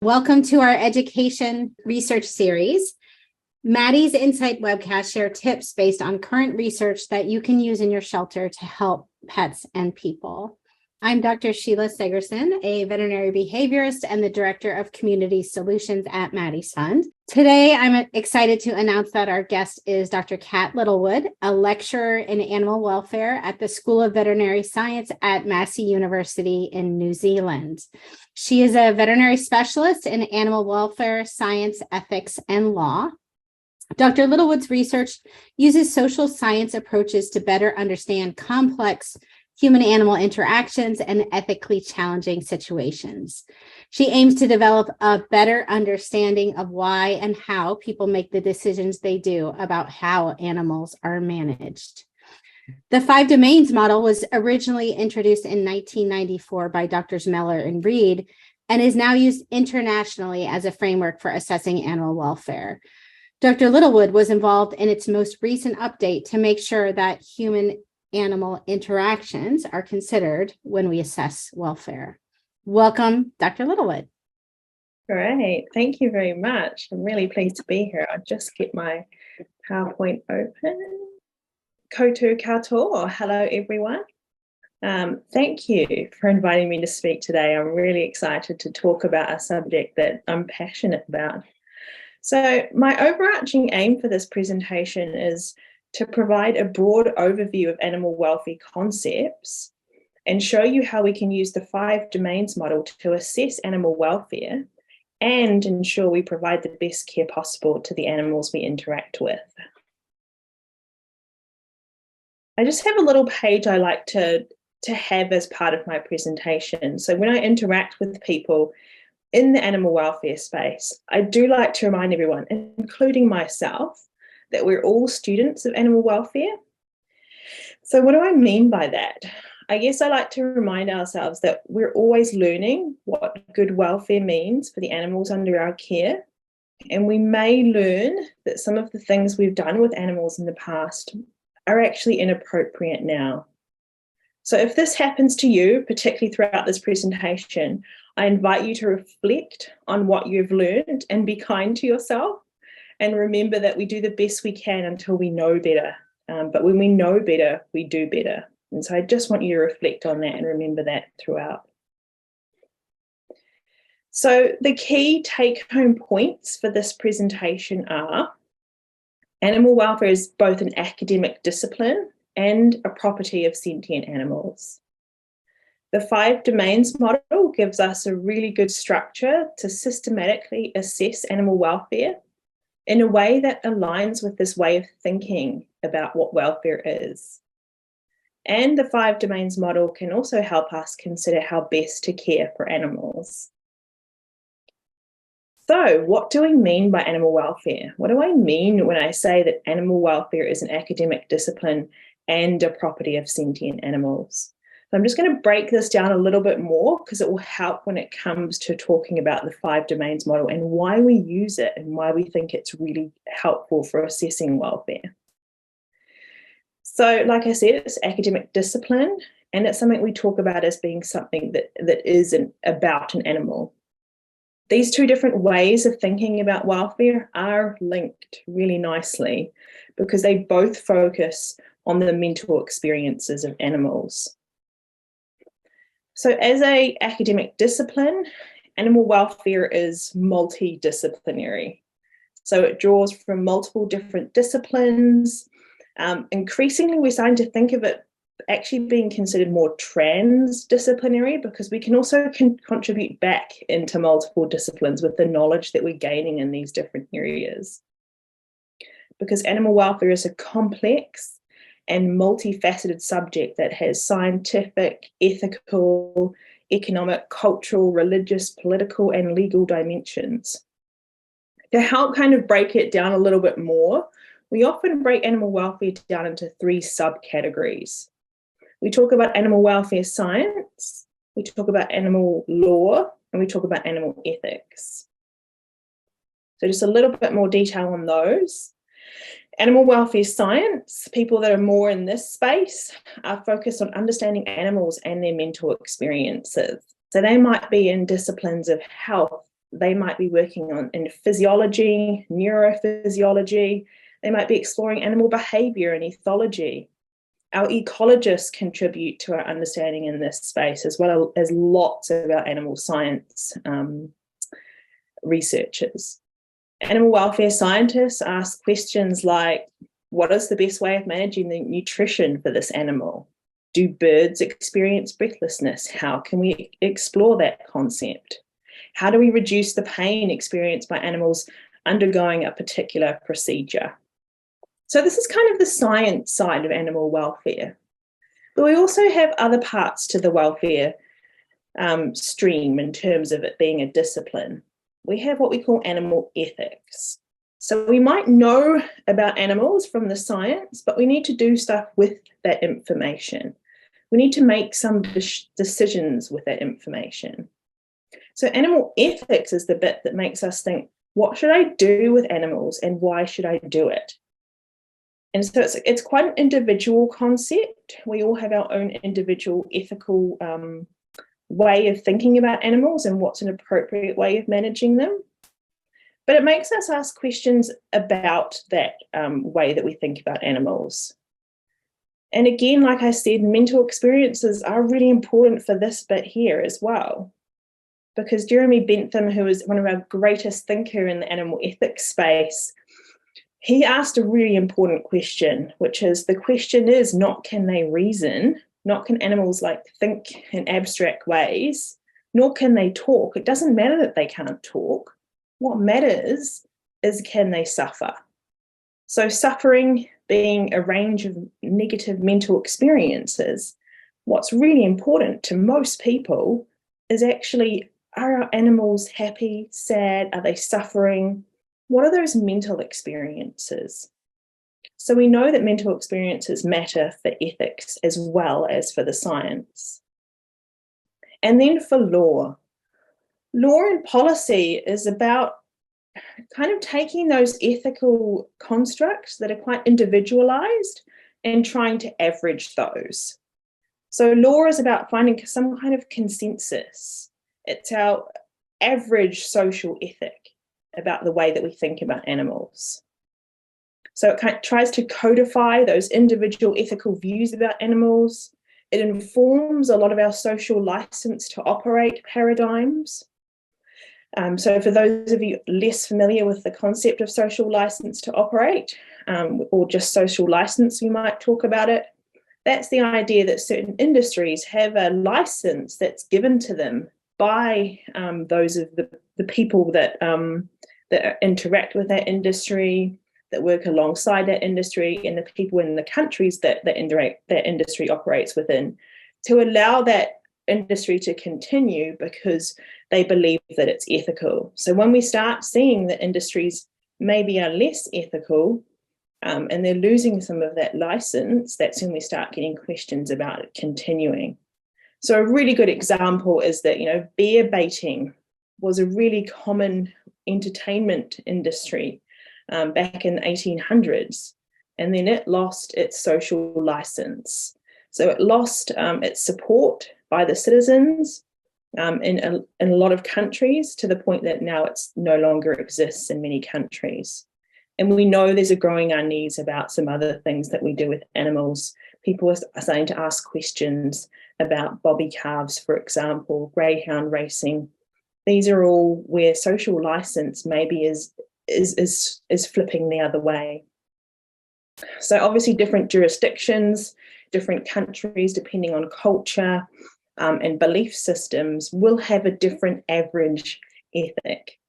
Welcome to our education research series. Maddie's Insight webcast share tips based on current research that you can use in your shelter to help pets and people. I'm Dr. Sheila Segerson, a veterinary behaviorist and the Director of Community Solutions at Maddie's Fund. Today, I'm excited to announce that our guest is Dr. Kat Littlewood, a lecturer in animal welfare at the School of Veterinary Science at Massey University in New Zealand. She is a veterinary specialist in animal welfare, science, ethics, and law. Dr. Littlewood's research uses social science approaches to better understand complex human-animal interactions and ethically challenging situations. She aims to develop a better understanding of why and how people make the decisions they do about how animals are managed. The 5 domains model was originally introduced in 1994 by Drs. Meller and Reed and is now used internationally as a framework for assessing animal welfare. Dr. Littlewood was involved in its most recent update to make sure that human-animal interactions are considered when we assess welfare. Welcome, Dr. Littlewood. Great, thank you very much. I'm really pleased to be here. I'll just get my PowerPoint open. Koutou katoa, hello everyone. Thank you for inviting me to speak today. I'm really excited to talk about a subject that I'm passionate about. So my overarching aim for this presentation is to provide a broad overview of animal welfare concepts and show you how we can use the 5 domains model to assess animal welfare and ensure we provide the best care possible to the animals we interact with. I just have a little page I like to have as part of my presentation. So when I interact with people in the animal welfare space, I do like to remind everyone, including myself, that we're all students of animal welfare. So what do I mean by that? I guess I like to remind ourselves that we're always learning what good welfare means for the animals under our care. And we may learn that some of the things we've done with animals in the past are actually inappropriate now. So if this happens to you, particularly throughout this presentation, I invite you to reflect on what you've learned and be kind to yourself. And remember that we do the best we can until we know better. But when we know better, we do better. And so I just want you to reflect on that and remember that throughout. So the key take-home points for this presentation are: animal welfare is both an academic discipline and a property of sentient animals. The 5 domains model gives us a really good structure to systematically assess animal welfare in a way that aligns with this way of thinking about what welfare is. And the 5 domains model can also help us consider how best to care for animals. So what do I mean by animal welfare? What do I mean when I say that animal welfare is an academic discipline and a property of sentient animals? So I'm just going to break this down a little bit more because it will help when it comes to talking about the 5 domains model and why we use it and why we think it's really helpful for assessing welfare. So like I said, it's academic discipline, and it's something we talk about as being something that isn't about an animal. These 2 different ways of thinking about welfare are linked really nicely because they both focus on the mental experiences of animals. So as an academic discipline, animal welfare is multidisciplinary. So it draws from multiple different disciplines. Increasingly, we're starting to think of it actually being considered more transdisciplinary because we can also contribute back into multiple disciplines with the knowledge that we're gaining in these different areas. Because animal welfare is a complex and multifaceted subject that has scientific, ethical, economic, cultural, religious, political, and legal dimensions. To help kind of break it down a little bit more, we often break animal welfare down into 3 subcategories. We talk about animal welfare science, we talk about animal law, and we talk about animal ethics. So just a little bit more detail on those. Animal welfare science, people that are more in this space are focused on understanding animals and their mental experiences. So they might be in disciplines of health, They might be working in physiology, neurophysiology. They might be exploring animal behavior and ethology. Our ecologists contribute to our understanding in this space, as well as lots of our animal science researchers. Animal welfare scientists ask questions like, what is the best way of managing the nutrition for this animal? Do birds experience breathlessness? How can we explore that concept? How do we reduce the pain experienced by animals undergoing a particular procedure? So this is kind of the science side of animal welfare. But we also have other parts to the welfare stream in terms of it being a discipline. We have what we call animal ethics. So we might know about animals from the science, but we need to do stuff with that information. We need to make some decisions with that information. So animal ethics is the bit that makes us think, what should I do with animals and why should I do it? And so it's quite an individual concept. We all have our own individual ethical way of thinking about animals and what's an appropriate way of managing them. But it makes us ask questions about that way that we think about animals. And again, like I said, mental experiences are really important for this bit here as well. Because Jeremy Bentham, who is one of our greatest thinkers in the animal ethics space, he asked a really important question, which is, the question is not can they reason, not can animals like think in abstract ways, nor can they talk. It doesn't matter that they can't talk. What matters is, can they suffer? So suffering being a range of negative mental experiences, what's really important to most people is actually, are our animals happy, sad? Are they suffering? What are those mental experiences? So we know that mental experiences matter for ethics as well as for the science. And then for law. Law and policy is about kind of taking those ethical constructs that are quite individualized and trying to average those. So law is about finding some kind of consensus. It's our average social ethic about the way that we think about animals. So it kind of tries to codify those individual ethical views about animals. It informs a lot of our social license to operate paradigms. So for those of you less familiar with the concept of social license to operate, or just social license, we might talk about it, that's the idea that certain industries have a license that's given to them by those of the people that interact with that industry, that work alongside that industry, and the people in the countries that that industry operates within, to allow that industry to continue because they believe that it's ethical. So when we start seeing that industries maybe are less ethical and they're losing some of that license, that's when we start getting questions about it continuing. So a really good example is that, bear baiting was a really common entertainment industry back in the 1800s, and then it lost its social license. So it lost its support by the citizens in a lot of countries, to the point that now it no longer exists in many countries. And we know there's a growing unease about some other things that we do with animals. People are starting to ask questions about bobby calves, for example, greyhound racing. These are all where social license maybe is flipping the other way. So obviously different jurisdictions, different countries, depending on culture and belief systems, will have a different average ethic.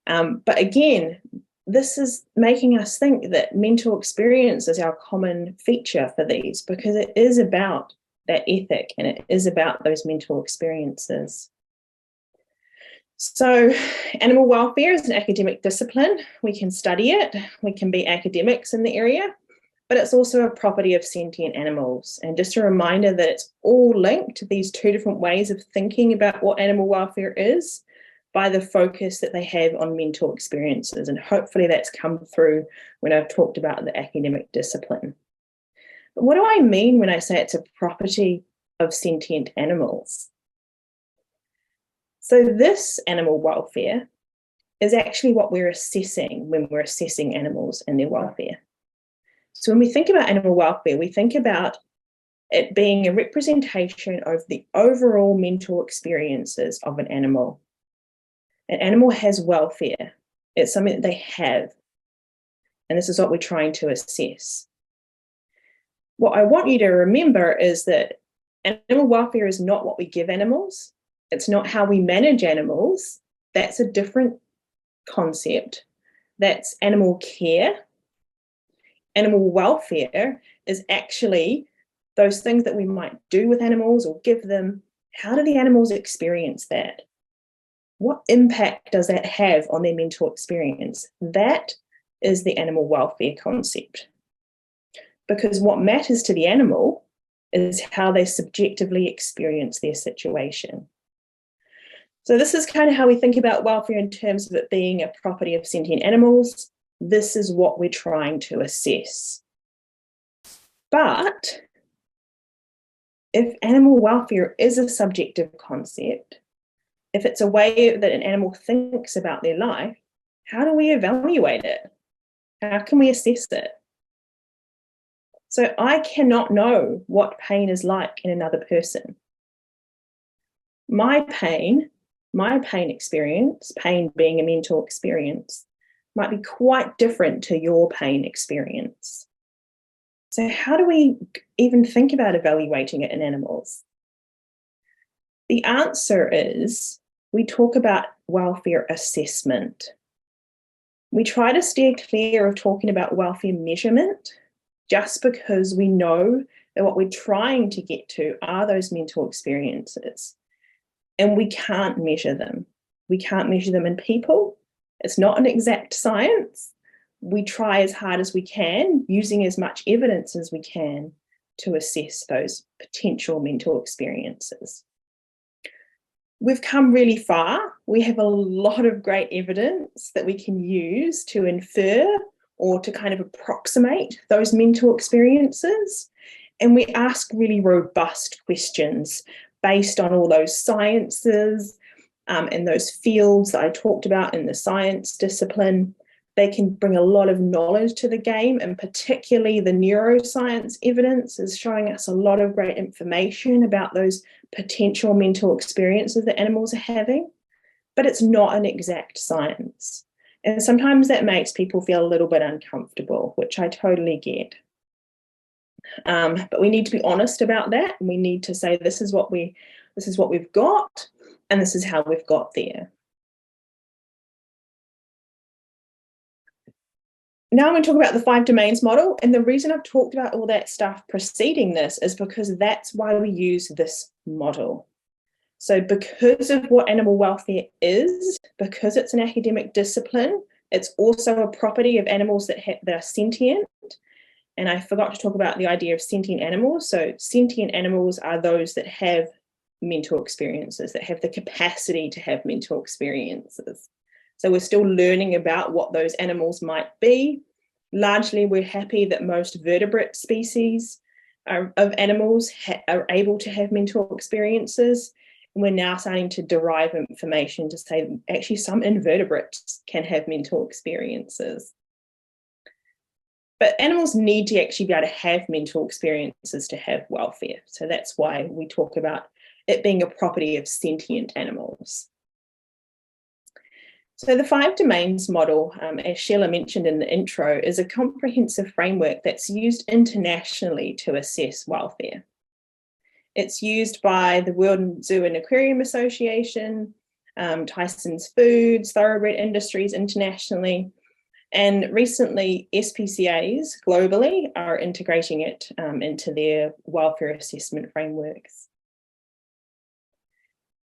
But again, this is making us think that mental experience is our common feature for these, because it is about that ethic and it is about those mental experiences. So animal welfare is an academic discipline. We can study it, we can be academics in the area, but it's also a property of sentient animals. And just a reminder that it's all linked to these two different ways of thinking about what animal welfare is by the focus that they have on mental experiences. And hopefully that's come through when I've talked about the academic discipline. But what do I mean when I say it's a property of sentient animals? So this animal welfare is actually what we're assessing when we're assessing animals and their welfare. So when we think about animal welfare, we think about it being a representation of the overall mental experiences of an animal. An animal has welfare. It's something that they have. And this is what we're trying to assess. What I want you to remember is that animal welfare is not what we give animals. It's not how we manage animals. That's a different concept. That's animal care. Animal welfare is actually those things that we might do with animals or give them. How do the animals experience that? What impact does that have on their mental experience? That is the animal welfare concept. Because what matters to the animal is how they subjectively experience their situation. So this is kind of how we think about welfare in terms of it being a property of sentient animals. This is what we're trying to assess. But if animal welfare is a subjective concept, if it's a way that an animal thinks about their life, how do we evaluate it? How can we assess it? So I cannot know what pain is like in another person. My pain experience, pain being a mental experience, might be quite different to your pain experience. So how do we even think about evaluating it in animals? The answer is we talk about welfare assessment. We try to steer clear of talking about welfare measurement just because we know that what we're trying to get to are those mental experiences. And we can't measure them. We can't measure them in people. It's not an exact science. We try as hard as we can, using as much evidence as we can to assess those potential mental experiences. We've come really far. We have a lot of great evidence that we can use to infer or to kind of approximate those mental experiences. And we ask really robust questions based on all those sciences and those fields that I talked about in the science discipline. They can bring a lot of knowledge to the game, and particularly the neuroscience evidence is showing us a lot of great information about those potential mental experiences that animals are having, but it's not an exact science. And sometimes that makes people feel a little bit uncomfortable, which I totally get. But we need to be honest about that, and we need to say this is what we've got, and this is how we've got there. Now I'm going to talk about the 5 domains model, and the reason I've talked about all that stuff preceding this is because that's why we use this model. So because of what animal welfare is, because it's an academic discipline, it's also a property of animals that are sentient. And I forgot to talk about the idea of sentient animals. So sentient animals are those that have mental experiences, that have the capacity to have mental experiences. So we're still learning about what those animals might be. Largely, we're happy that most vertebrate species of animals are able to have mental experiences. And we're now starting to derive information to say actually some invertebrates can have mental experiences. But animals need to actually be able to have mental experiences to have welfare. So that's why we talk about it being a property of sentient animals. So the 5 domains model, as Sheila mentioned in the intro, is a comprehensive framework that's used internationally to assess welfare. It's used by the World Zoo and Aquarium Association, Tyson's Foods, Thoroughbred Industries internationally, and recently SPCAs globally are integrating it into their welfare assessment frameworks.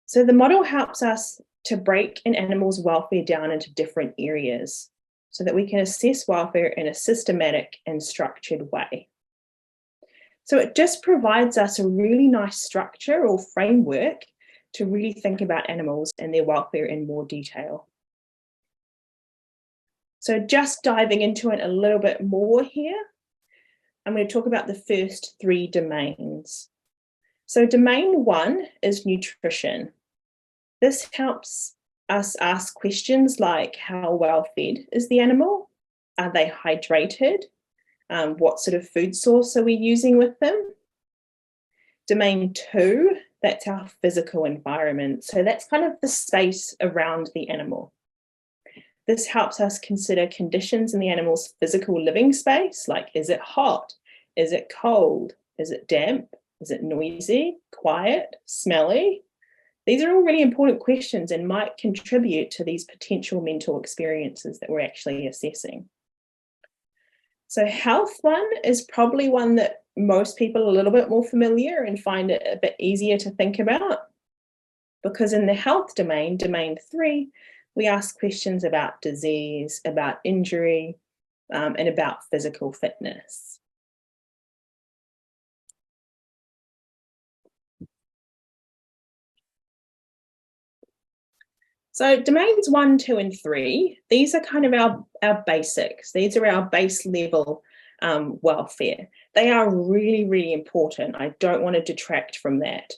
So the model helps us to break an animal's welfare down into different areas so that we can assess welfare in a systematic and structured way. So it just provides us a really nice structure or framework to really think about animals and their welfare in more detail. So just diving into it a little bit more here, I'm going to talk about the first 3 domains. So domain 1 is nutrition. This helps us ask questions like, how well fed is the animal? Are they hydrated? What sort of food source are we using with them? Domain 2, that's our physical environment. So that's kind of the space around the animal. This helps us consider conditions in the animal's physical living space, like is it hot? Is it cold? Is it damp? Is it noisy, quiet, smelly? These are all really important questions and might contribute to these potential mental experiences that we're actually assessing. So health one is probably one that most people are a little bit more familiar and find it a bit easier to think about, because in the health domain, domain 3, we ask questions about disease, about injury, and about physical fitness. So domains 1, 2, and 3, these are kind of our basics. These are our base level welfare. They are really, really important. I don't want to detract from that.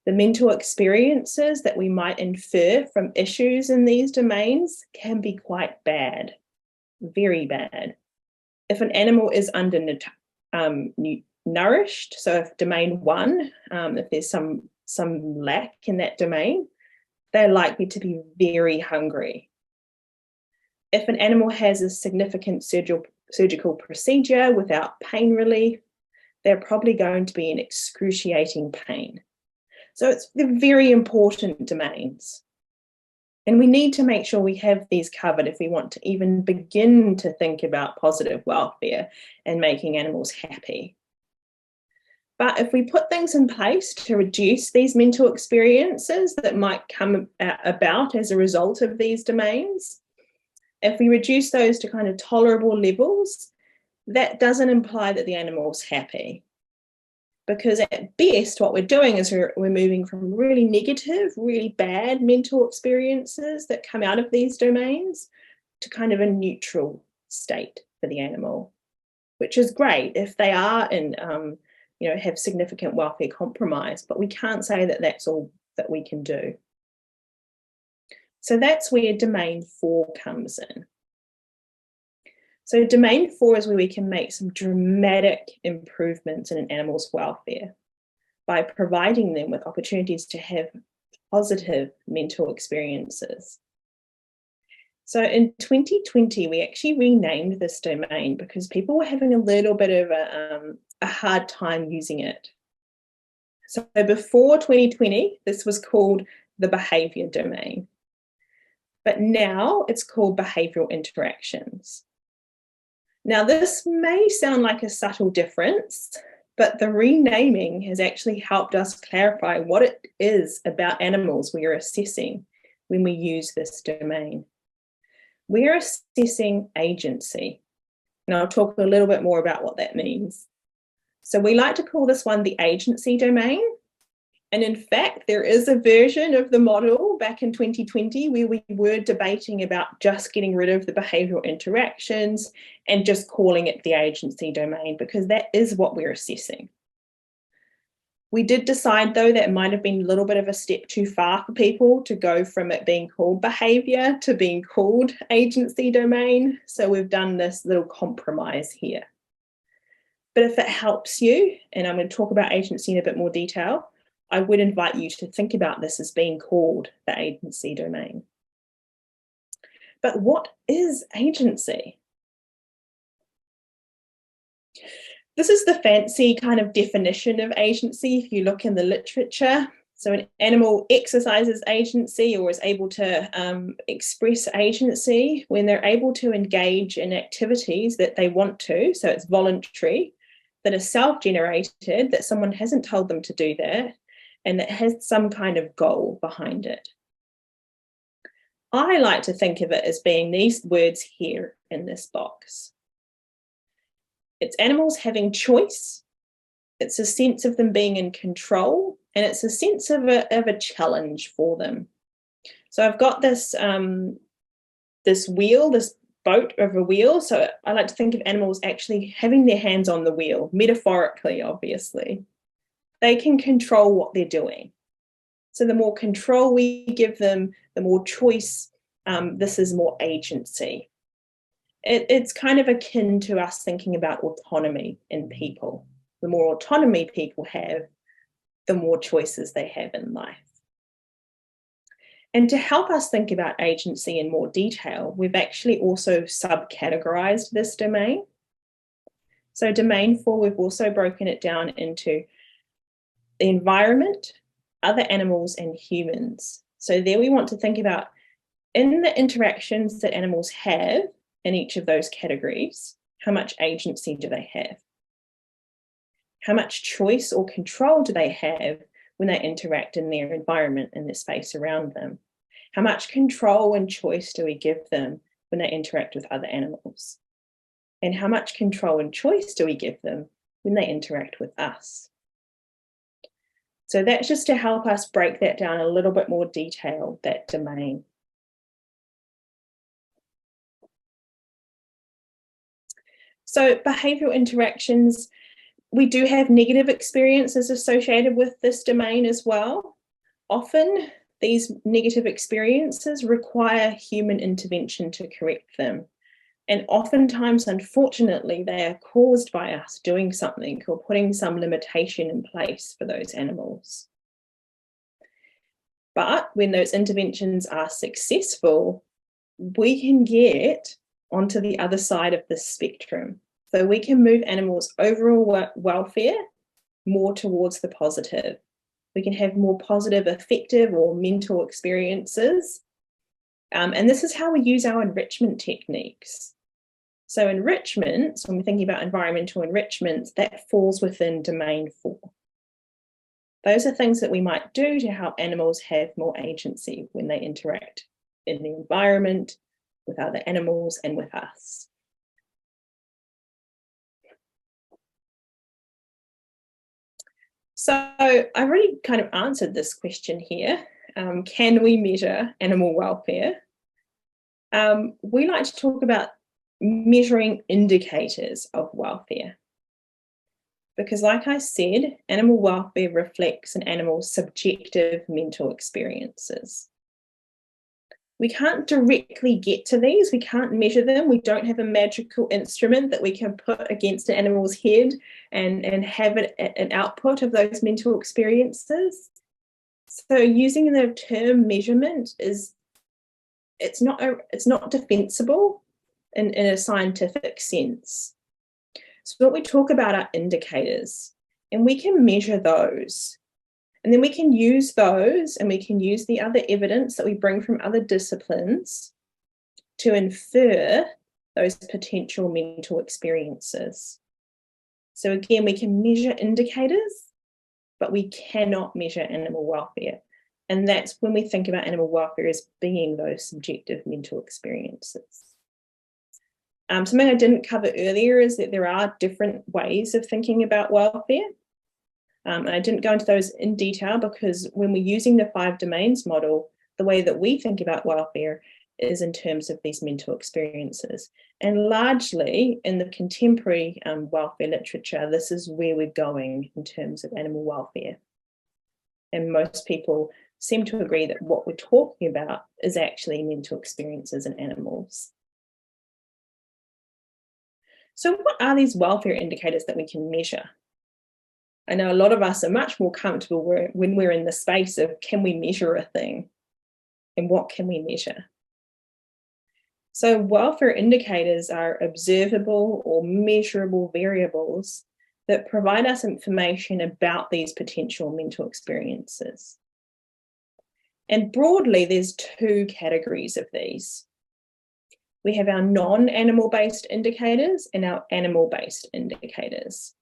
The mental experiences that we might infer from issues in these domains can be quite bad, very bad. If an animal is undernourished, so if domain 1, if there's some lack in that domain, they're likely to be very hungry. If an animal has a significant surgical procedure without pain relief, they're probably going to be in excruciating pain. So they're very important domains. And we need to make sure we have these covered if we want to even begin to think about positive welfare and making animals happy. But if we put things in place to reduce these mental experiences that might come about as a result of these domains, if we reduce those to kind of tolerable levels, that doesn't imply that the animal's happy. Because at best, what we're doing is we're moving from really negative, really bad mental experiences that come out of these domains to kind of a neutral state for the animal, which is great if they are in have significant welfare compromise, but we can't say that that's all that we can do. So that's where domain 4 comes in. So domain 4 is where we can make some dramatic improvements in an animal's welfare by providing them with opportunities to have positive mental experiences. So in 2020, we actually renamed this domain because people were having a little bit of a hard time using it. So before 2020, this was called the behavior domain. But now it's called behavioral interactions. Now, this may sound like a subtle difference, but the renaming has actually helped us clarify what it is about animals we are assessing when we use this domain. We're assessing agency, and I'll talk a little bit more about what that means. So we like to call this one the agency domain. And in fact, there is a version of the model back in 2020 where we were debating about just getting rid of the behavioural interactions and just calling it the agency domain, because that is what we're assessing. We did decide, though, that it might have been a little bit of a step too far for people to go from it being called behaviour to being called agency domain. So we've done this little compromise here. But if it helps you, and I'm going to talk about agency in a bit more detail, I would invite you to think about this as being called the agency domain. But what is agency? This is the fancy kind of definition of agency if you look in the literature. So an animal exercises agency or is able to express agency when they're able to engage in activities that they want to, so it's voluntary, that are self-generated, that someone hasn't told them to do that, and that has some kind of goal behind it. I like to think of it as being these words here in this box. It's animals having choice, it's a sense of them being in control, and it's a sense of a challenge for them. So I've got this, this wheel, this boat of a wheel. So I like to think of animals actually having their hands on the wheel, metaphorically, obviously. They can control what they're doing. So the more control we give them, the more choice, this is more agency. It's kind of akin to us thinking about autonomy in people. The more autonomy people have, the more choices they have in life. And to help us think about agency in more detail, we've actually also subcategorized this domain. So domain 4, we've also broken it down into the environment, other animals, and humans. So there we want to think about, in the interactions that animals have in each of those categories, how much agency do they have? How much choice or control do they have when they interact in their environment and the space around them? How much control and choice do we give them when they interact with other animals? And how much control and choice do we give them when they interact with us? So that's just to help us break that down a little bit more detail, that domain. So behavioural interactions, we do have negative experiences associated with this domain as well. Often these negative experiences require human intervention to correct them. And oftentimes, unfortunately, they are caused by us doing something or putting some limitation in place for those animals. But when those interventions are successful, we can get onto the other side of the spectrum. So we can move animals' overall welfare more towards the positive. We can have more positive affective or mental experiences. And this is how we use our enrichment techniques. So enrichments, when we're thinking about environmental enrichments, that falls within domain 4. Those are things that we might do to help animals have more agency when they interact in the environment, with other animals, and with us. So I already kind of answered this question here. Can we measure animal welfare? We like to talk about measuring indicators of welfare. Because like I said, animal welfare reflects an animal's subjective mental experiences. We can't directly get to these, we can't measure them, we don't have a magical instrument that we can put against an animal's head and have an output of those mental experiences. So using the term measurement it's not defensible in a scientific sense. So what we talk about are indicators, and we can measure those. And then we can use those, and we can use the other evidence that we bring from other disciplines to infer those potential mental experiences. So again, we can measure indicators, but we cannot measure animal welfare. And that's when we think about animal welfare as being those subjective mental experiences. Something I didn't cover earlier is that there are different ways of thinking about welfare. And I didn't go into those in detail because when we're using the 5 domains model, the way that we think about welfare is in terms of these mental experiences. And largely in the contemporary welfare literature, this is where we're going in terms of animal welfare. And most people seem to agree that what we're talking about is actually mental experiences in animals. So what are these welfare indicators that we can measure? I know a lot of us are much more comfortable when we're in the space of, can we measure a thing? And what can we measure? So welfare indicators are observable or measurable variables that provide us information about these potential mental experiences. And broadly, there's 2 categories of these. We have our non-animal-based indicators and our animal-based indicators.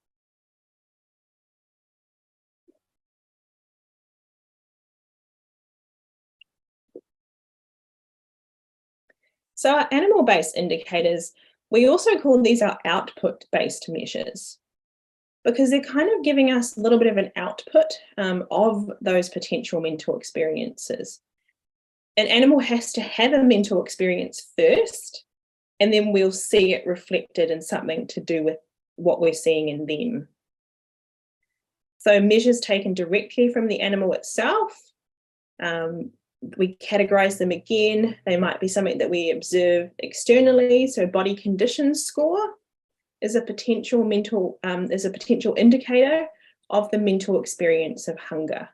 So our animal-based indicators, we also call these our output-based measures because they're kind of giving us a little bit of an output of those potential mental experiences. An animal has to have a mental experience first, and then we'll see it reflected in something to do with what we're seeing in them. So measures taken directly from the animal itself We categorize them again. They might be something that we observe externally. So body condition score is a potential indicator of the mental experience of hunger.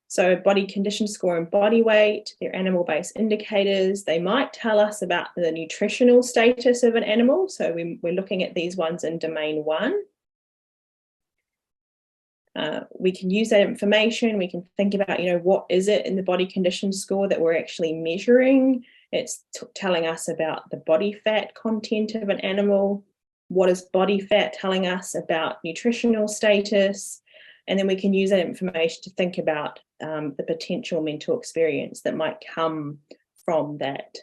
So body condition score and body weight, they're animal-based indicators. They might tell us about the nutritional status of an animal. So we're looking at these ones in domain 1. We can use that information. We can think about, what is it in the body condition score that we're actually measuring? It's telling us about the body fat content of an animal. What is body fat telling us about nutritional status? And then we can use that information to think about the potential mental experience that might come from that.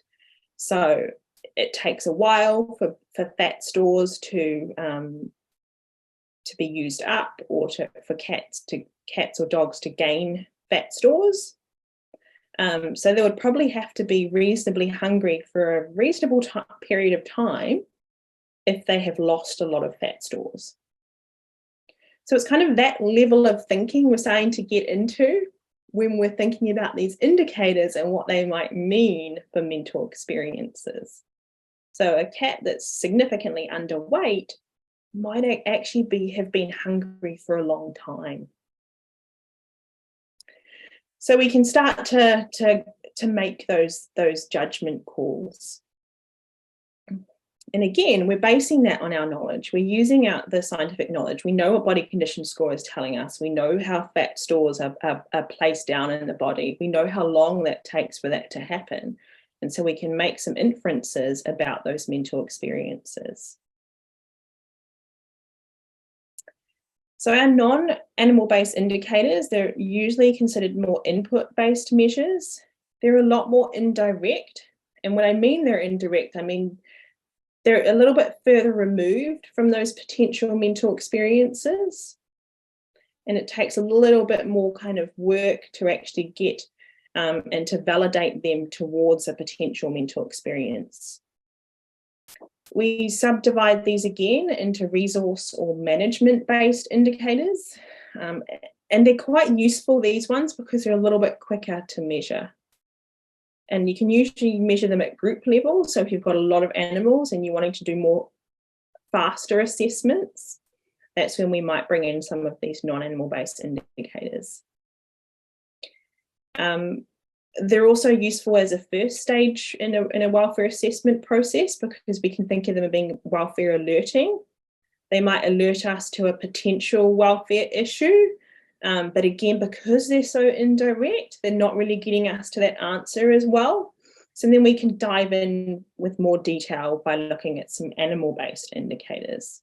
So it takes a while for fat stores to be used up, or for cats or dogs to gain fat stores. So they would probably have to be reasonably hungry for a reasonable period of time if they have lost a lot of fat stores. So it's kind of that level of thinking we're starting to get into when we're thinking about these indicators and what they might mean for mental experiences. So a cat that's significantly underweight might actually have been hungry for a long time. So we can start to make those judgment calls. And again, we're basing that on our knowledge. We're using the scientific knowledge. We know what body condition score is telling us. We know how fat stores are placed down in the body. We know how long that takes for that to happen. And so we can make some inferences about those mental experiences. So our non-animal-based indicators, they're usually considered more input-based measures. They're a lot more indirect. And when I mean they're indirect, I mean they're a little bit further removed from those potential mental experiences. And it takes a little bit more kind of work to actually get and to validate them towards a potential mental experience. We subdivide these again into resource or management-based indicators. And they're quite useful, these ones, because they're a little bit quicker to measure. And you can usually measure them at group level. So if you've got a lot of animals and you're wanting to do more faster assessments, that's when we might bring in some of these non-animal based indicators. They're also useful as a first stage in a welfare assessment process, because we can think of them as being welfare alerting. They might alert us to a potential welfare issue. But again, because they're so indirect, they're not really getting us to that answer as well. So then we can dive in with more detail by looking at some animal-based indicators.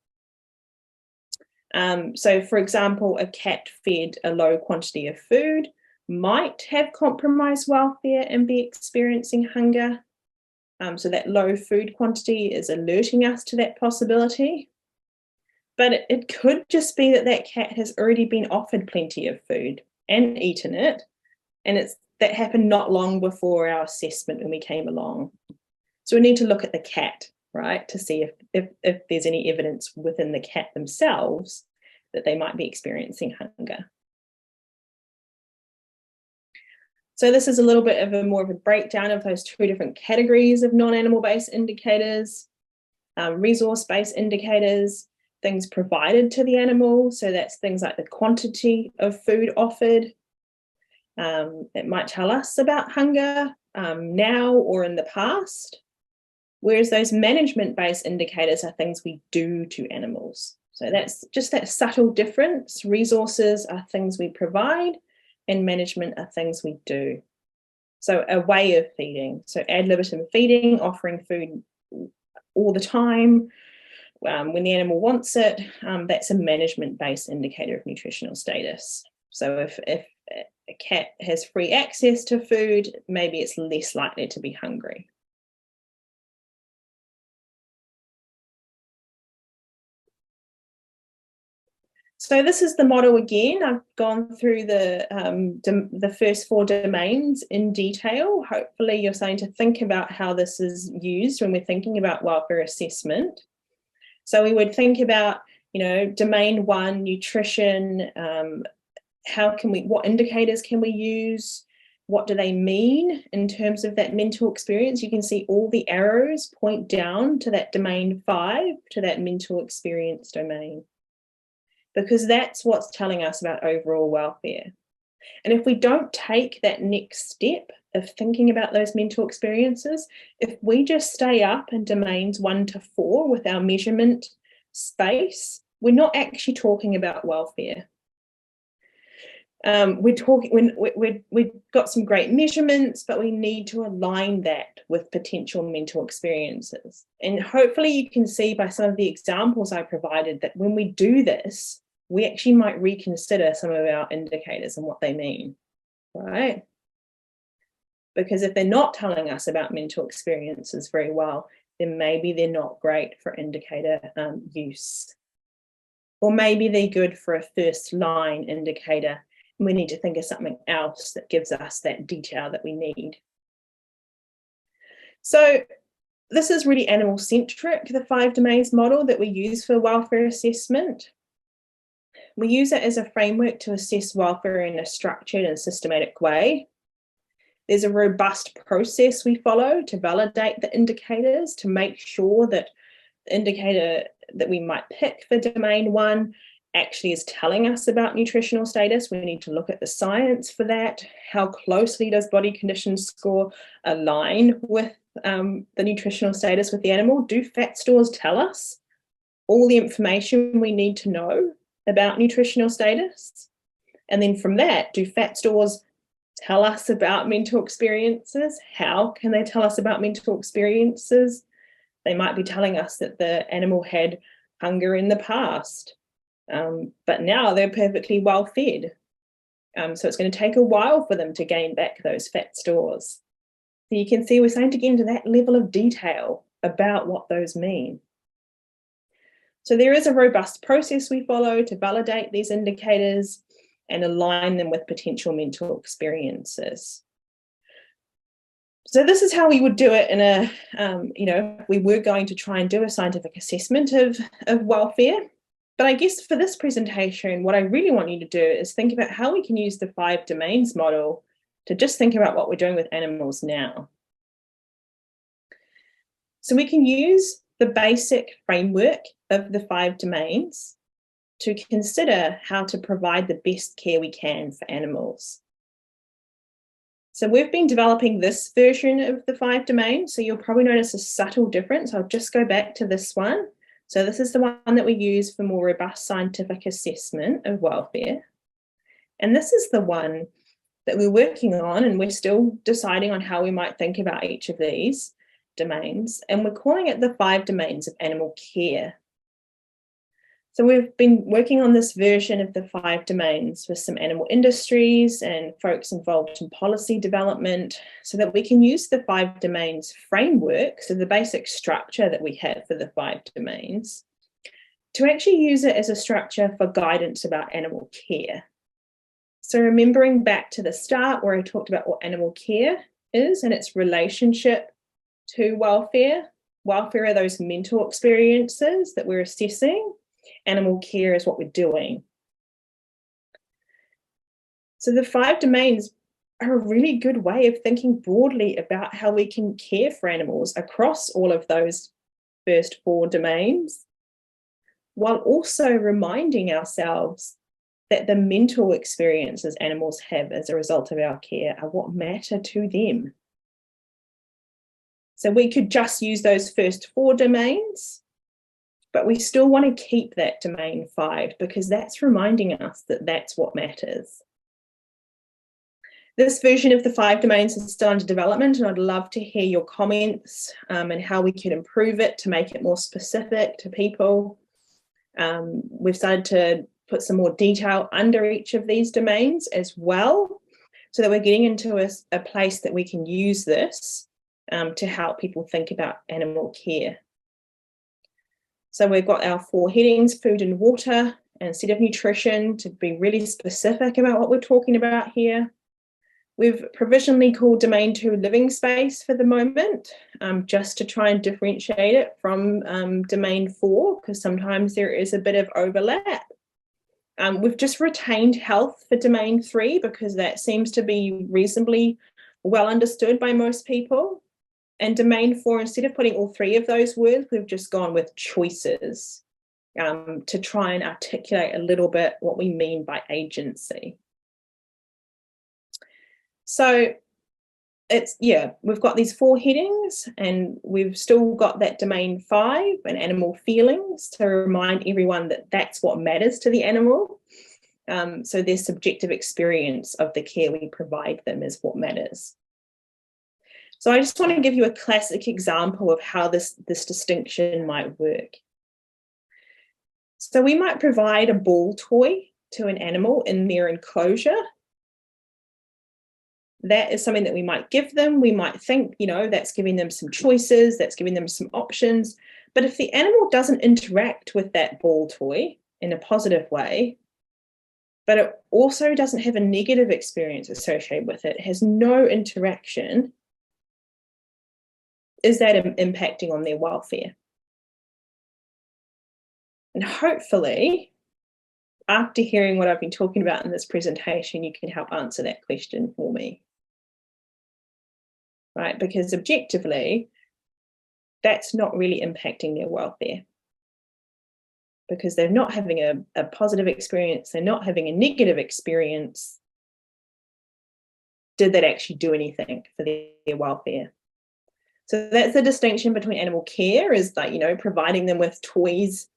So for example, a cat fed a low quantity of food might have compromised welfare and be experiencing hunger. So that low food quantity is alerting us to that possibility. But it could just be that cat has already been offered plenty of food and eaten it, and that happened not long before our assessment when we came along. So we need to look at the cat, right, to see if there's any evidence within the cat themselves that they might be experiencing hunger. So this is a little bit of more of a breakdown of those two different categories of non-animal-based indicators, resource-based indicators, things provided to the animal. So that's things like the quantity of food offered. It might tell us about hunger now or in the past. Whereas those management-based indicators are things we do to animals. So that's just that subtle difference. Resources are things we provide, and management are things we do. So a way of feeding. So ad libitum feeding, offering food all the time, when the animal wants it, that's a management-based indicator of nutritional status. So if a cat has free access to food, maybe it's less likely to be hungry. So this is the model again. I've gone through the first 4 domains in detail. Hopefully you're starting to think about how this is used when we're thinking about welfare assessment. So we would think about, domain 1, nutrition, what indicators can we use? What do they mean in terms of that mental experience? You can see all the arrows point down to that domain 5, to that mental experience domain, because that's what's telling us about overall welfare. And if we don't take that next step of thinking about those mental experiences, if we just stay up in domains 1 to 4 with our measurement space, we're not actually talking about welfare. We've got some great measurements, but we need to align that with potential mental experiences. And hopefully you can see by some of the examples I provided that when we do this, we actually might reconsider some of our indicators and what they mean, right? Because if they're not telling us about mental experiences very well, then maybe they're not great for indicator use. Or maybe they're good for a first line indicator. We need to think of something else that gives us that detail that we need. So this is really animal-centric, the 5 domains model that we use for welfare assessment. We use it as a framework to assess welfare in a structured and systematic way. There's a robust process we follow to validate the indicators, to make sure that the indicator that we might pick for domain 1 actually is telling us about nutritional status. We need to look at the science for that. How closely does body condition score align with the nutritional status with the animal? Do fat stores tell us all the information we need to know about nutritional status? And then from that, do fat stores tell us about mental experiences? How can they tell us about mental experiences? They might be telling us that the animal had hunger in the past, but now they're perfectly well fed. So it's going to take a while for them to gain back those fat stores. So you can see we're starting to get into that level of detail about what those mean. So there is a robust process we follow to validate these indicators and align them with potential mental experiences. So this is how we would do it in a, we were going to try and do a scientific assessment of welfare. But I guess for this presentation, what I really want you to do is think about how we can use the 5 domains model to just think about what we're doing with animals now. So we can use the basic framework of the 5 domains to consider how to provide the best care we can for animals. So we've been developing this version of the 5 domains, so you'll probably notice a subtle difference. I'll just go back to this one. So this is the one that we use for more robust scientific assessment of welfare. And this is the one that we're working on, and we're still deciding on how we might think about each of these domains. And we're calling it the 5 domains of animal care. So we've been working on this version of the 5 domains with some animal industries and folks involved in policy development so that we can use the 5 domains framework, so the basic structure that we have for the 5 domains, to actually use it as a structure for guidance about animal care. So remembering back to the start where I talked about what animal care is and its relationship to welfare. Welfare are those mental experiences that we're assessing. Animal care is what we're doing. So the 5 domains are a really good way of thinking broadly about how we can care for animals across all of those first 4 domains, while also reminding ourselves that the mental experiences animals have as a result of our care are what matter to them. So we could just use those first 4 domains, but we still want to keep that domain 5 because that's reminding us that that's what matters. This version of the 5 domains is still under development, and I'd love to hear your comments and how we could improve it to make it more specific to people. We've started to put some more detail under each of these domains as well, so that we're getting into a place that we can use this to help people think about animal care. So we've got our 4 headings: food and water, and a set of nutrition, to be really specific about what we're talking about here. We've provisionally called domain 2 living space for the moment, just to try and differentiate it from domain 4, because sometimes there is a bit of overlap. We've just retained health for domain 3 because that seems to be reasonably well understood by most people. And domain 4, instead of putting all 3 of those words, we've just gone with choices to try and articulate a little bit what we mean by agency. So we've got these 4 headings, and we've still got that domain 5 and animal feelings to remind everyone that that's what matters to the animal. So their subjective experience of the care we provide them is what matters. So I just want to give you a classic example of how this distinction might work. So we might provide a ball toy to an animal in their enclosure. That is something that we might give them. We might think, that's giving them some choices, that's giving them some options. But if the animal doesn't interact with that ball toy in a positive way, but it also doesn't have a negative experience associated with it, has no interaction, is that impacting on their welfare? And hopefully, after hearing what I've been talking about in this presentation, you can help answer that question for me. Right? Because objectively, that's not really impacting their welfare. Because they're not having a positive experience, they're not having a negative experience. Did that actually do anything for their welfare? So that's the distinction between animal care, is like, providing them with toys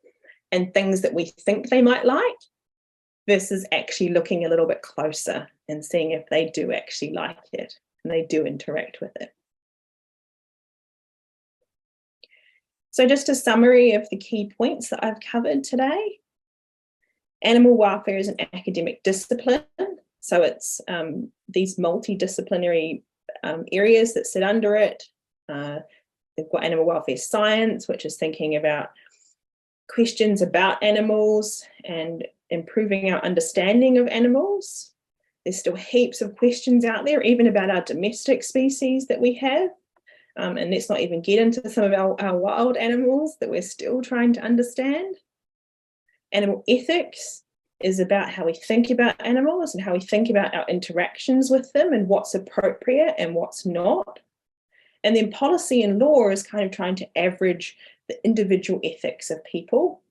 and things that we think they might like, versus actually looking a little bit closer and seeing if they do actually like it and they do interact with it. So just a summary of the key points that I've covered today. Animal welfare is an academic discipline. So it's these multidisciplinary areas that sit under it. They've got animal welfare science, which is thinking about questions about animals and improving our understanding of animals. There's still heaps of questions out there, even about our domestic species that we have. And let's not even get into some of our wild animals that we're still trying to understand. Animal ethics is about how we think about animals and how we think about our interactions with them and what's appropriate and what's not. And then policy and law is kind of trying to average the individual ethics of people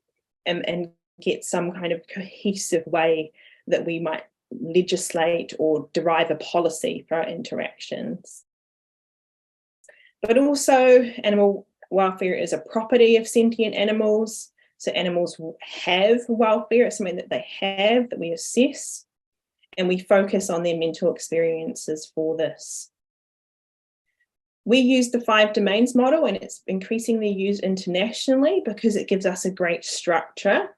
and get some kind of cohesive way that we might legislate or derive a policy for our interactions. But also, animal welfare is a property of sentient animals. So animals have welfare. It's something that they have, that we assess, and we focus on their mental experiences for this. We use the 5 domains model, and it's increasingly used internationally because it gives us a great structure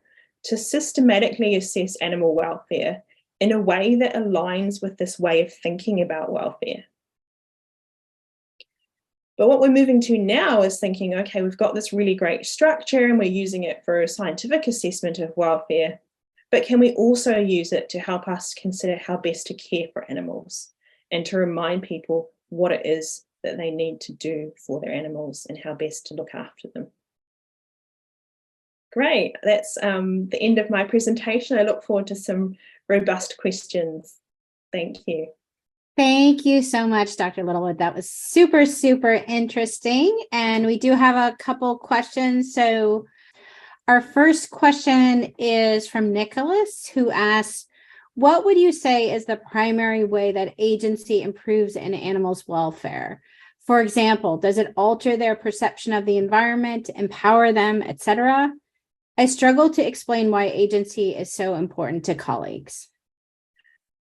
to systematically assess animal welfare in a way that aligns with this way of thinking about welfare. But what we're moving to now is thinking, okay, we've got this really great structure and we're using it for a scientific assessment of welfare, but can we also use it to help us consider how best to care for animals and to remind people what it is that they need to do for their animals and how best to look after them? Great, that's the end of my presentation. I look forward to some robust questions. Thank you. Thank you so much, Dr. Littlewood. That was super, super interesting. And we do have a couple questions. So our first question is from Nicholas, who asks, what would you say is the primary way that agency improves an animal's welfare? For example, does it alter their perception of the environment, empower them, etc.? I struggle to explain why agency is so important to colleagues.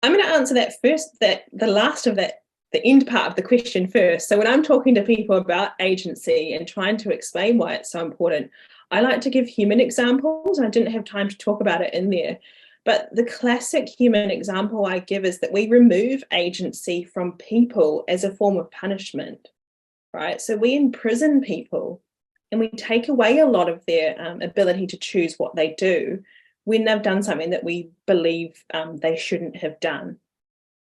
I'm going to answer that first, the last of that, the end part of the question first. So when I'm talking to people about agency and trying to explain why it's so important, I like to give human examples. I didn't have time to talk about it in there. But the classic human example I give is that we remove agency from people as a form of punishment, right? So we imprison people and we take away a lot of their ability to choose what they do when they've done something that we believe they shouldn't have done.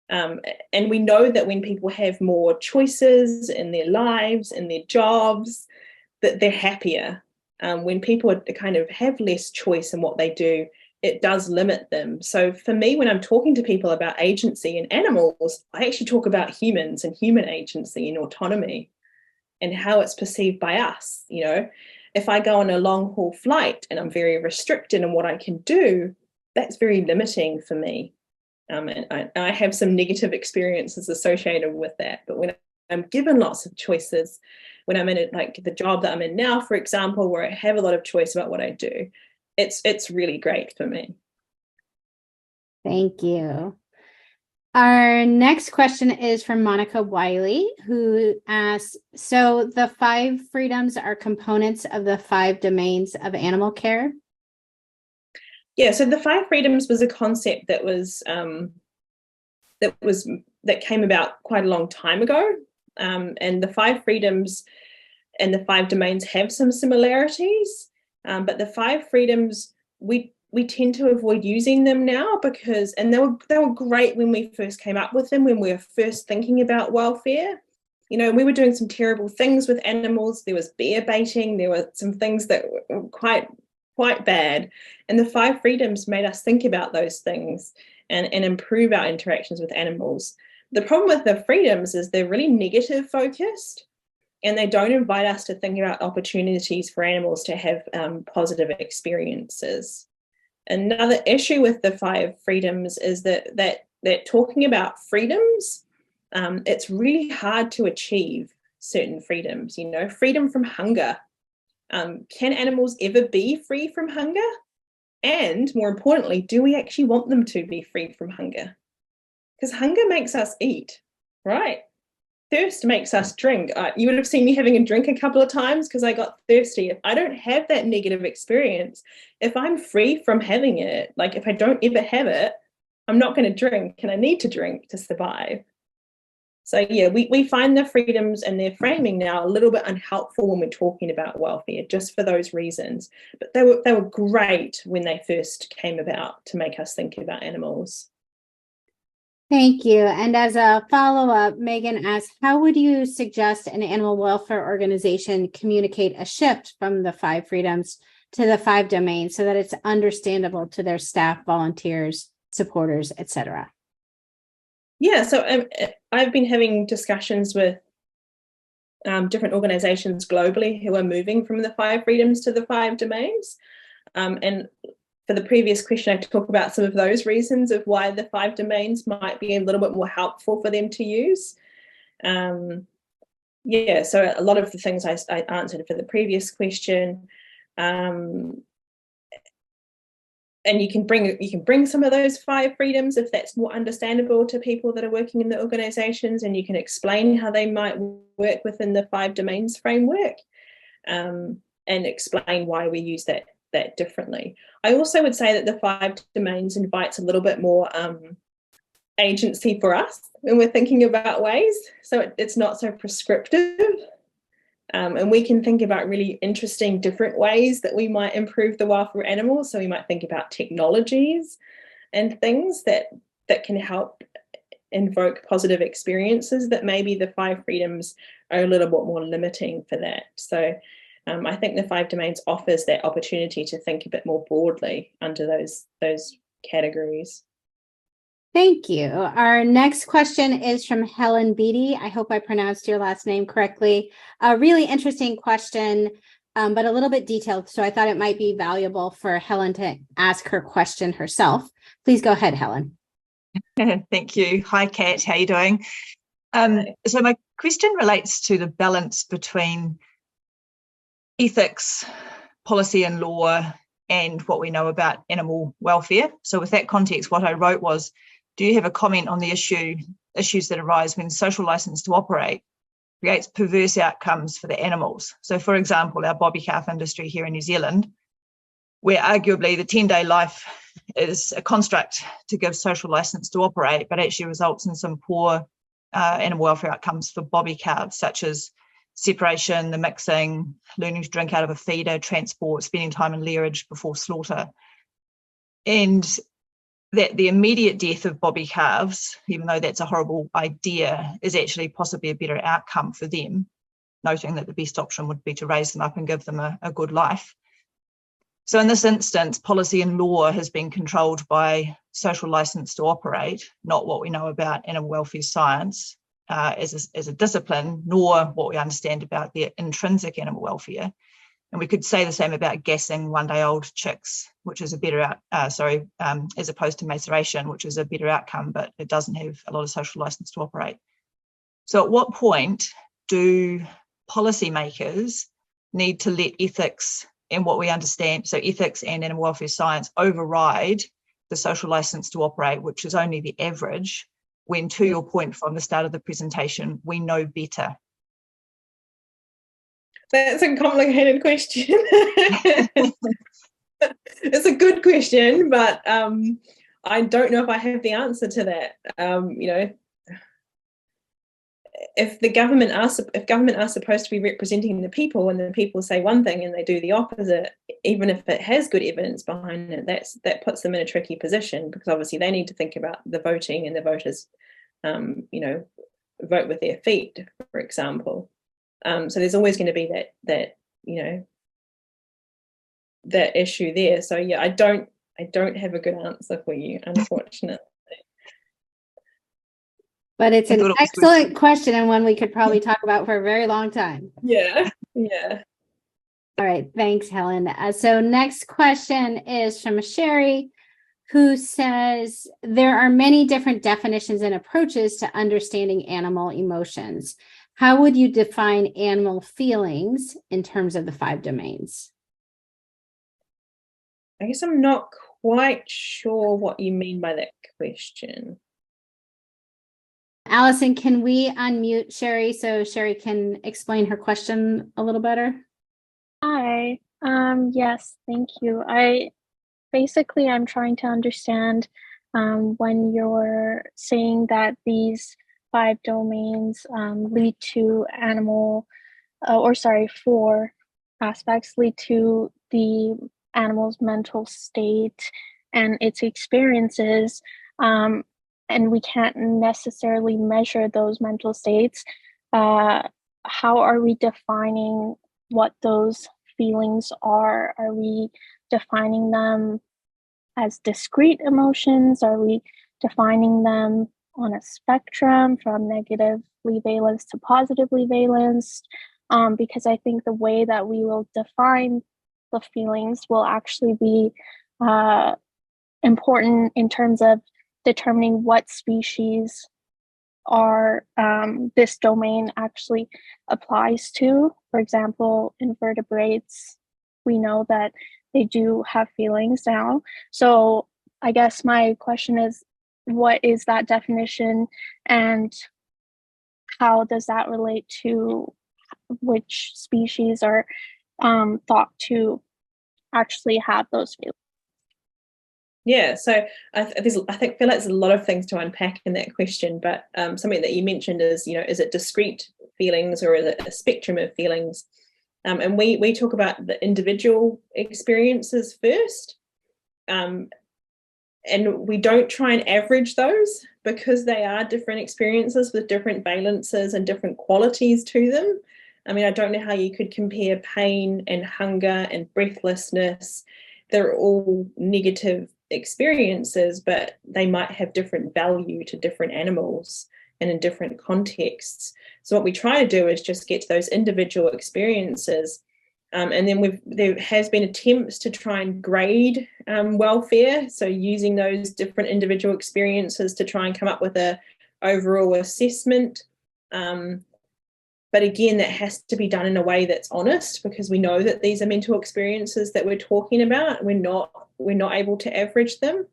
And we know that when people have more choices in their lives, in their jobs, that they're happier. When people kind of have less choice in what they do, it does limit them. So for me, when I'm talking to people about agency in animals, I actually talk about humans and human agency and autonomy and how it's perceived by us. You know, if I go on a long haul flight and I'm very restricted in what I can do, that's very limiting for me. And I have some negative experiences associated with that. But when I'm given lots of choices, when I'm in it, like the job that I'm in now, for example, where I have a lot of choice about what I do, it's really great for me. Thank you. Our next question is from Monica Wiley, who asks, so the 5 freedoms are components of the 5 domains of animal care? Yeah, so the 5 freedoms was a concept that came about quite a long time ago, and the 5 freedoms and the 5 domains have some similarities, but the 5 freedoms we tend to avoid using them now because, and they were great when we first came up with them, when we were first thinking about welfare. You know, we were doing some terrible things with animals. There was bear baiting. There were some things that were quite bad. And the 5 freedoms made us think about those things and improve our interactions with animals. The problem with the freedoms is they're really negative focused and they don't invite us to think about opportunities for animals to have positive experiences. Another issue with the 5 freedoms is that talking about freedoms, it's really hard to achieve certain freedoms. You know, freedom from hunger. Can animals ever be free from hunger? And more importantly, do we actually want them to be free from hunger? Because hunger makes us eat, right? Thirst makes us drink. You would have seen me having a drink a couple of times because I got thirsty. If I don't have that negative experience, if I'm free from having it, like if I don't ever have it, I'm not going to drink, and I need to drink to survive. So yeah, we find the freedoms and their framing now a little bit unhelpful when we're talking about welfare, just for those reasons. But they were great when they first came about to make us think about animals. Thank you. And as a follow-up, Megan asks, how would you suggest an animal welfare organization communicate a shift from the 5 freedoms to the 5 domains so that it's understandable to their staff, volunteers, supporters, etc.? Yeah, so I've been having discussions with different organizations globally who are moving from the 5 freedoms to the 5 domains. And for the previous question, I talk about some of those reasons of why the 5 domains might be a little bit more helpful for them to use. Yeah, so a lot of the things I answered for the previous question. And you can bring some of those 5 freedoms if that's more understandable to people that are working in the organizations, and you can explain how they might work within the 5 domains framework, and explain why we use that differently. I also would say that the 5 domains invites a little bit more agency for us when we're thinking about ways, so it's not so prescriptive. And we can think about really interesting different ways that we might improve the welfare of animals. So we might think about technologies and things that can help invoke positive experiences that maybe the 5 freedoms are a little bit more limiting for that. So I think the 5 domains offers that opportunity to think a bit more broadly under those categories. Thank you. Our next question is from Helen Beatty. I hope I pronounced your last name correctly. A really interesting question, but a little bit detailed. So I thought it might be valuable for Helen to ask her question herself. Please go ahead, Helen. Thank you. Hi, Kat. How are you doing? So my question relates to the balance between ethics, policy and law, and what we know about animal welfare. So with that context, what I wrote was, do you have a comment on the issues that arise when social license to operate creates perverse outcomes for the animals? So for example, our bobby calf industry here in New Zealand, where arguably the 10-day life is a construct to give social license to operate, but actually results in some poor animal welfare outcomes for bobby calves, such as separation, the mixing, learning to drink out of a feeder, transport, spending time in leerage before slaughter. And that the immediate death of bobby calves, even though that's a horrible idea, is actually possibly a better outcome for them, noting that the best option would be to raise them up and give them a good life. So in this instance, policy and law has been controlled by social license to operate, not what we know about animal welfare science as a discipline, nor what we understand about their intrinsic animal welfare. And we could say the same about gassing one-day-old chicks, which is a better as opposed to maceration, which is a better outcome, but it doesn't have a lot of social license to operate. So at what point do policymakers need to let ethics and what we understand, so ethics and animal welfare science, override the social license to operate, which is only the average, when, to your point from the start of the presentation, we know better? That's a complicated question. It's a good question, but I don't know if I have the answer to that. If government are supposed to be representing the people, and the people say one thing and they do the opposite, even if it has good evidence behind it, that puts them in a tricky position, because obviously they need to think about the voting and the voters, vote with their feet, for example. So there's always going to be that issue there. So yeah, I don't have a good answer for you, unfortunately. But it's an excellent question, and one we could probably talk about for a very long time. Yeah. All right, thanks, Helen. So next question is from Sherry, who says, there are many different definitions and approaches to understanding animal emotions. How would you define animal feelings in terms of the 5 domains? I guess I'm not quite sure what you mean by that question. Allison, can we unmute Sherry so Sherry can explain her question a little better? Hi. Yes, thank you. I'm trying to understand when you're saying that these 5 domains lead to 4 aspects lead to the animal's mental state and its experiences. And we can't necessarily measure those mental states. How are we defining what those feelings are? Are we defining them as discrete emotions? Are we defining them on a spectrum from negatively valenced to positively valenced? Because I think the way that we will define the feelings will actually be important in terms of determining what species this domain actually applies to. For example, invertebrates, we know that they do have feelings now. So I guess my question is, what is that definition, and how does that relate to which species are thought to actually have those feelings? Yeah, so I feel like there's a lot of things to unpack in that question, but something that you mentioned is, is it discrete feelings or is it a spectrum of feelings? And we talk about the individual experiences first, and we don't try and average those, because they are different experiences with different valences and different qualities to them. I mean, I don't know how you could compare pain and hunger and breathlessness. They're all negative experiences, but they might have different value to different animals and in different contexts. So what we try to do is just get to those individual experiences, and then there has been attempts to try and grade welfare, so using those different individual experiences to try and come up with a overall assessment. But again, that has to be done in a way that's honest, because we know that these are mental experiences that we're talking about. We're not able to average them.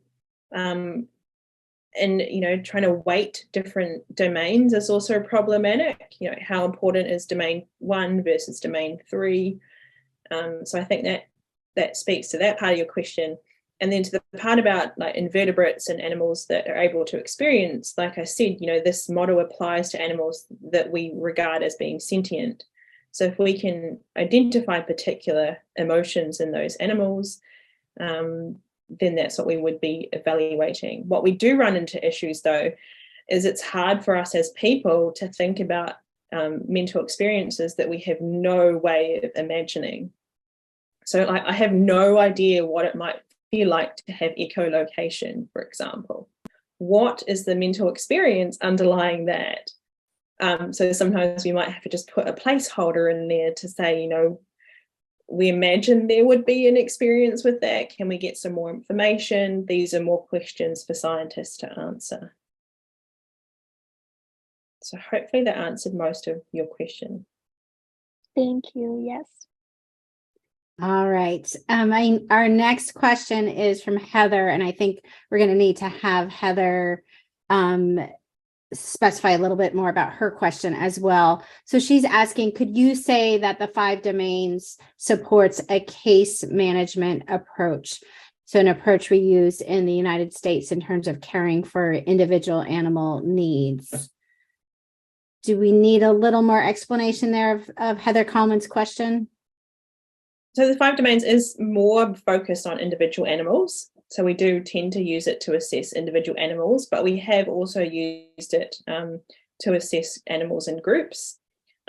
And, trying to weight different domains is also problematic. How important is domain 1 versus domain 3? So I think that speaks to that part of your question. And then to the part about like invertebrates and animals that are able to experience, like I said, this model applies to animals that we regard as being sentient. So if we can identify particular emotions in those animals, then that's what we would be evaluating. What we do run into issues, though, is it's hard for us as people to think about mental experiences that we have no way of imagining. So like, I have no idea what it might feel like to have echolocation, for example. What is the mental experience underlying that? So sometimes we might have to just put a placeholder in there to say, you know, we imagine there would be an experience with that. Can we get some more information? These are more questions for scientists to answer. So hopefully that answered most of your question. Thank you. Yes. All right. Our next question is from Heather, and I think we're going to need to have Heather specify a little bit more about her question as well. So she's asking, could you say that the 5 domains supports a case management approach? So an approach we use in the United States in terms of caring for individual animal needs. Do we need a little more explanation there of Heather Coleman's question? So the 5 domains is more focused on individual animals. So we do tend to use it to assess individual animals, but we have also used it to assess animals in groups.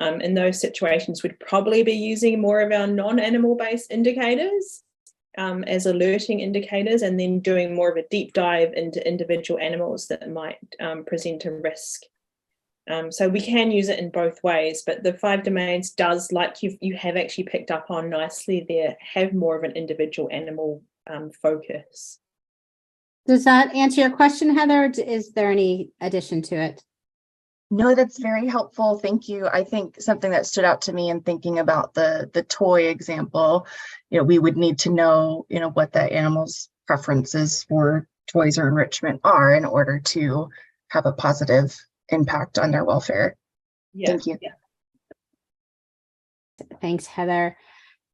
In those situations, we'd probably be using more of our non-animal based indicators as alerting indicators, and then doing more of a deep dive into individual animals that might present a risk. So we can use it in both ways, but the 5 domains does, like you have actually picked up on nicely there, have more of an individual animal focus. Does that answer your question, Heather? Or is there any addition to it? No, that's very helpful. Thank you. I think something that stood out to me in thinking about the toy example, we would need to know, what the animal's preferences for toys or enrichment are in order to have a positive impact on their welfare. Yeah. Thank you. Yeah. Thanks, Heather.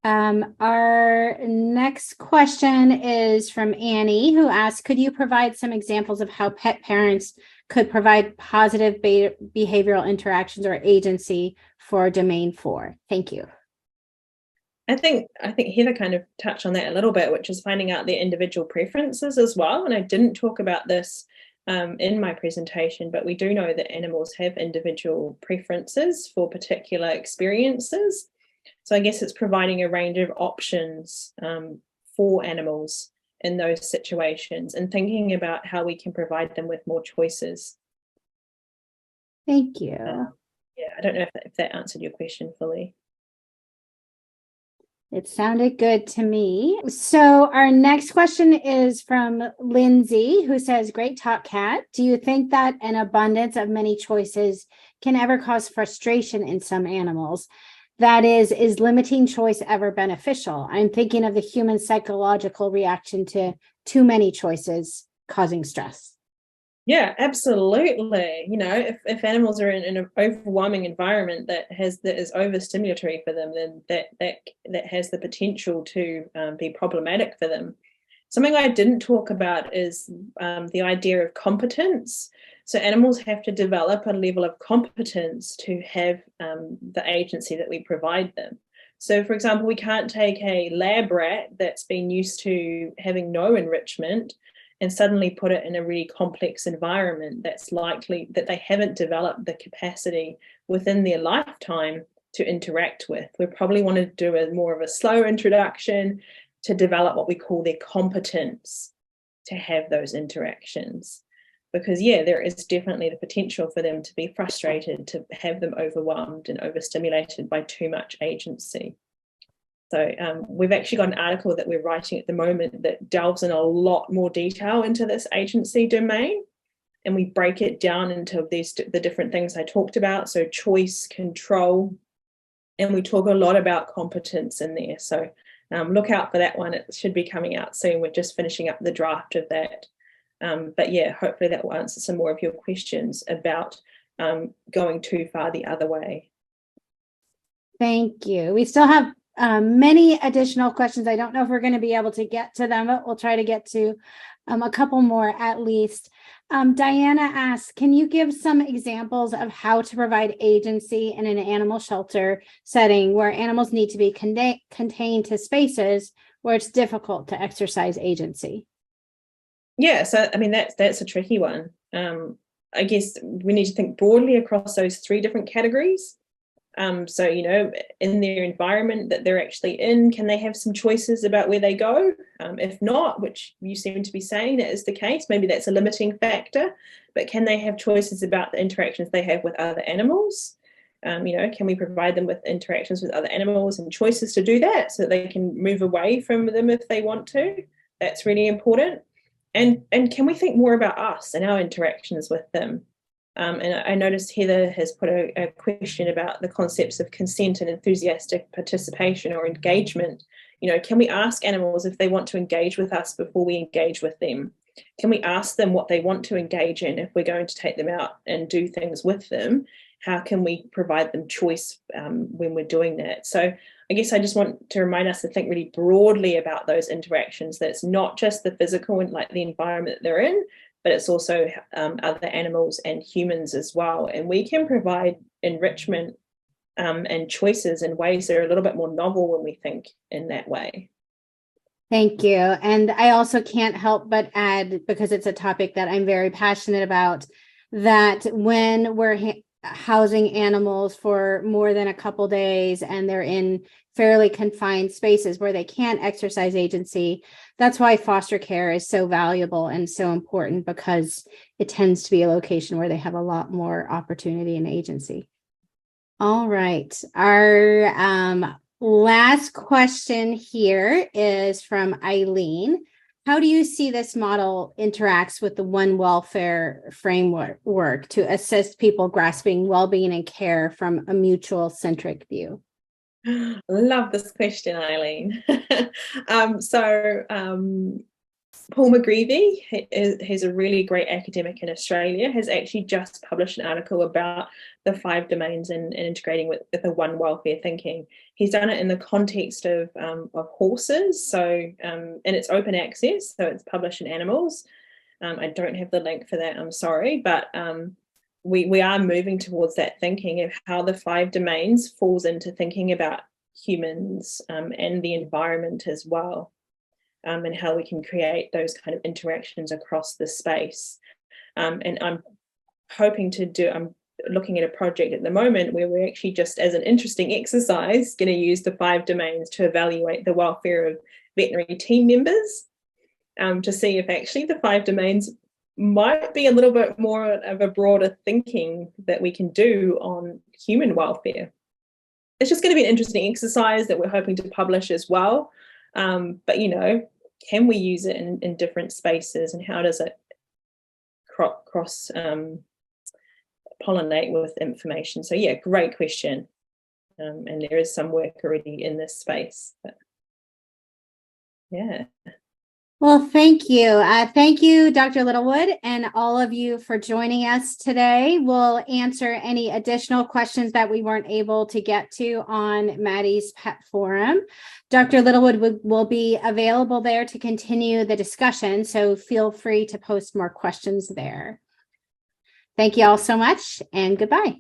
Our next question is from Annie, who asked, could you provide some examples of how pet parents could provide positive behavioral interactions or agency for domain 4? Thank you. I think Heather kind of touched on that a little bit, which is finding out their individual preferences as well. And I didn't talk about this in my presentation, but we do know that animals have individual preferences for particular experiences. So I guess it's providing a range of options for animals in those situations and thinking about how we can provide them with more choices. Thank you. Yeah, I don't know if that answered your question fully. It sounded good to me. So our next question is from Lindsay, who says, great talk, Kat. Do you think that an abundance of many choices can ever cause frustration in some animals? That is limiting choice ever beneficial? I'm thinking of the human psychological reaction to too many choices causing stress. Yeah, absolutely. If animals are in an overwhelming environment that is overstimulatory for them, then that has the potential to be problematic for them. Something I didn't talk about is the idea of competence. So animals have to develop a level of competence to have the agency that we provide them. So, for example, we can't take a lab rat that's been used to having no enrichment and suddenly put it in a really complex environment that's likely that they haven't developed the capacity within their lifetime to interact with. We probably want to do more of a slow introduction to develop what we call their competence to have those interactions. Because, there is definitely the potential for them to be frustrated, to have them overwhelmed and overstimulated by too much agency. So we've actually got an article that we're writing at the moment that delves in a lot more detail into this agency domain. And we break it down into the different things I talked about. So choice, control, and we talk a lot about competence in there. So look out for that one. It should be coming out soon. We're just finishing up the draft of that. But hopefully that will answer some more of your questions about going too far the other way. Thank you. We still have many additional questions. I don't know if we're going to be able to get to them, but we'll try to get to a couple more at least. Diana asks, can you give some examples of how to provide agency in an animal shelter setting where animals need to be contained to spaces where it's difficult to exercise agency? Yeah, so I mean that's a tricky one. I guess we need to think broadly across those 3 different categories. So, in their environment that they're actually in, can they have some choices about where they go? If not, which you seem to be saying that is the case, maybe that's a limiting factor, but can they have choices about the interactions they have with other animals? Can we provide them with interactions with other animals and choices to do that so that they can move away from them if they want to? That's really important. And can we think more about us and our interactions with them? And I noticed Heather has put a question about the concepts of consent and enthusiastic participation or engagement. Can we ask animals if they want to engage with us before we engage with them? Can we ask them what they want to engage in if we're going to take them out and do things with them? How can we provide them choice when we're doing that? So I guess I just want to remind us to think really broadly about those interactions, that it's not just the physical and like the environment that they're in, but it's also other animals and humans as well. And we can provide enrichment and choices in ways that are a little bit more novel when we think in that way. Thank you. And I also can't help but add, because it's a topic that I'm very passionate about, that when we're housing animals for more than a couple days and they're in fairly confined spaces where they can't exercise agency, that's why foster care is so valuable and so important, because it tends to be a location where they have a lot more opportunity and agency. All right. Our last question here is from Eileen. How do you see this model interacts with the One Welfare framework to assist people grasping well-being and care from a mutual-centric view? Love this question, Eileen. Paul McGreevy, who's a really great academic in Australia, has actually just published an article about the 5 domains and integrating with the One Welfare thinking. He's done it in the context of horses, and it's open access, so it's published in Animals. I don't have the link for that, I'm sorry, but we are moving towards that thinking of how the 5 domains falls into thinking about humans and the environment as well. And how we can create those kind of interactions across the space. And I'm looking at a project at the moment where we're actually, just as an interesting exercise, going to use the 5 domains to evaluate the welfare of veterinary team members, to see if actually the 5 domains might be a little bit more of a broader thinking that we can do on human welfare. It's just going to be an interesting exercise that we're hoping to publish as well. But can we use it in different spaces, and how does it cross pollinate with information? So yeah, great question. And there is some work already in this space. But yeah. Well, thank you. Thank you, Dr. Littlewood, and all of you for joining us today. We'll answer any additional questions that we weren't able to get to on Maddie's Pet Forum. Dr. Littlewood will be available there to continue the discussion, so feel free to post more questions there. Thank you all so much, and goodbye.